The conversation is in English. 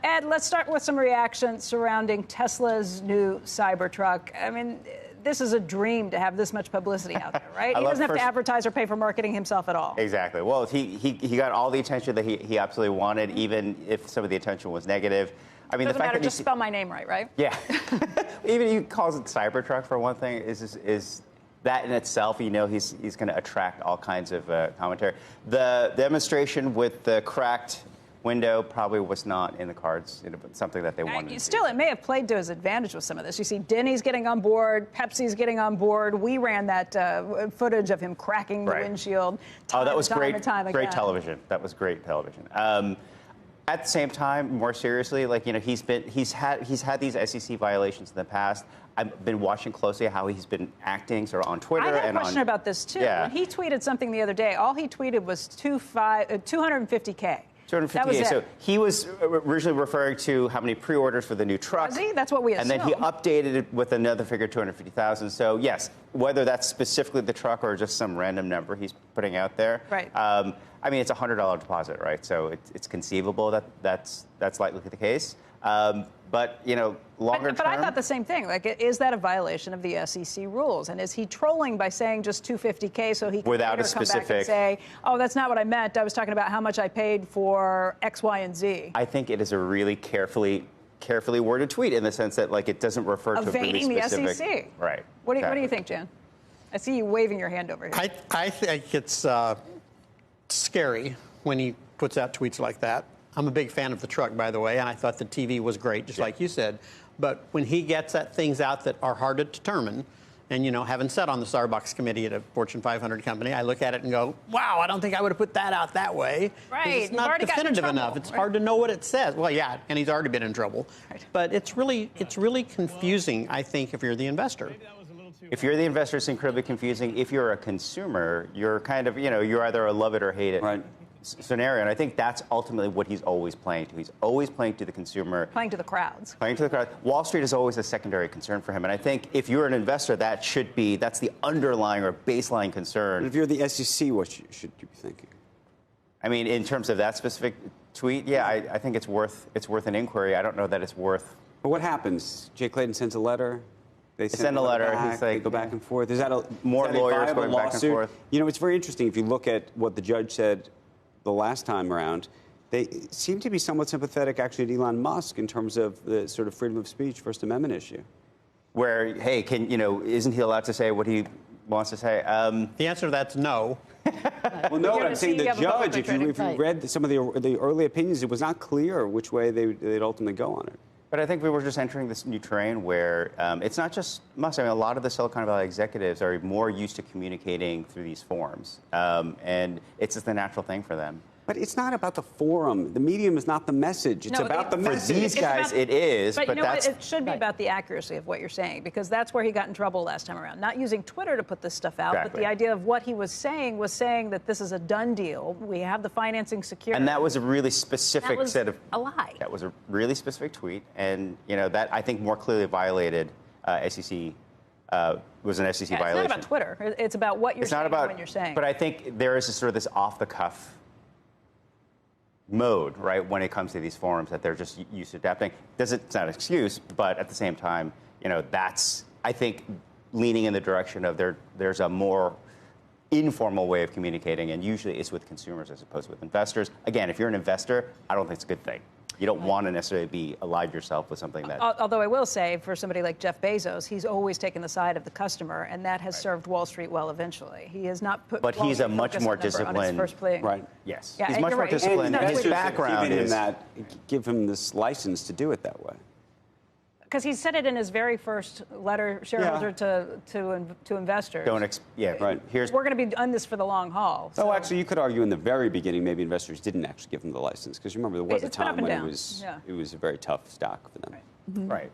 Ed, let's start with some reactions surrounding Tesla's new Cybertruck. I mean, this is a dream to have this much publicity out there, right? He doesn't have to advertise or pay for marketing himself at all. Exactly. Well, he got all the attention that he absolutely wanted, even if some of the attention was negative. I mean, doesn't the fact matter, that just spell my name right? Yeah. Even he calls it Cybertruck for one thing is that in itself, you know, he's going to attract all kinds of commentary. The demonstration with the cracked window probably was not in the cards, but something that they wanted. Still, it may have played to his advantage with some of this. You see Denny's getting on board, Pepsi's getting on board. We ran that footage of him cracking the windshield. That was great television. That was great television. At the same time, more seriously, like, you know, he's had these SEC violations in the past. I've been watching closely how he's been acting sort of on Twitter. I had a question about this too. Yeah. When he tweeted something the other day, all he tweeted was 250K. 250K. So he was originally referring to how many pre-orders for the new truck. Was he? That's what we assumed. And then he updated it with another figure, 250,000. So yes, whether that's specifically the truck or just some random number he's putting out there. Right. I mean, it's a $100 deposit, right? So it's conceivable that that's likely the case. But, you know, longer term. But I thought the same thing. Like, is that a violation of the SEC rules? And is he trolling by saying just 250K so he can without later a specific come back and say, oh, that's not what I meant. I was talking about how much I paid for X, Y, and Z. I think it is a really carefully worded tweet in the sense that, like, it doesn't refer to a really specific. The SEC. Right. What do you think, Jan? I see you waving your hand over here. I think it's scary when he puts out tweets like that. I'm a big fan of the truck, by the way, and I thought the TV was great, just like you said. But when he gets at things out that are hard to determine, and, you know, having sat on the Starbucks committee at a Fortune 500 company, I look at it and go, wow, I don't think I would have put that out that way. Right. It's not definitive enough. It's hard to know what it says. Well, yeah, and he's already been in trouble. Right. But it's really confusing, I think, if you're the investor. If you're the investor, it's incredibly confusing. If you're a consumer, you're kind of, you know, you're either a love it or hate it scenario. And I think that's ultimately what he's always playing to. He's always playing to the consumer. Playing to the crowds. Playing to the crowd. Wall Street is always a secondary concern for him. And I think if you're an investor, that's the underlying or baseline concern. But if you're the SEC, what should you be thinking? I mean, in terms of that specific tweet, yeah, I think it's worth an inquiry. I don't know that it's worth. But what happens? Jay Clayton sends a letter. They send a letter. Back, he's like, they go back and forth. Is that more lawyers going back and forth? You know, it's very interesting. If you look at what the judge said the last time around, they seem to be somewhat sympathetic, actually, to Elon Musk in terms of the sort of freedom of speech, First Amendment issue. Where, hey, isn't he allowed to say what he wants to say? The answer to that's no. Well, no, I'm saying the judge, if you read some of the early opinions, it was not clear which way they'd ultimately go on it. But I think we were just entering this new terrain where it's not just Musk. I mean, a lot of the Silicon Valley executives are more used to communicating through these forums, and it's just the natural thing for them. But it's not about the forum. The medium is not the message. It's about the message. For these guys, it is. But you know what? It should be about the accuracy of what you're saying, because that's where he got in trouble last time around. Not using Twitter to put this stuff out, but the idea of what he was saying that this is a done deal. We have the financing secured. And that was a really specific set of a lie. That was a really specific tweet, and you know that I think more clearly violated SEC. Was an SEC violation. It's not about Twitter. It's about what you're saying when you're saying. But I think there is this off-the-cuff mode, right, when it comes to these forums that they're just used to adapting. It's not an excuse, but at the same time, you know, that's, I think, leaning in the direction of there's a more informal way of communicating, and usually it's with consumers as opposed to with investors. Again, if you're an investor, I don't think it's a good thing. You don't want to necessarily be allied yourself with something that... Although I will say, for somebody like Jeff Bezos, he's always taken the side of the customer, and that has served Wall Street well eventually. He has not put... But he's a much more disciplined... Right. Yes. Yeah, he's much more disciplined. And his background is... Give him this license to do it that way. Because he said it in his very first letter, shareholder to investors. Right. We're going to be on this for the long haul. So. Oh, actually, you could argue in the very beginning, maybe investors didn't actually give him the license, because you remember there was a time when it was a very tough stock for them. Right. Right.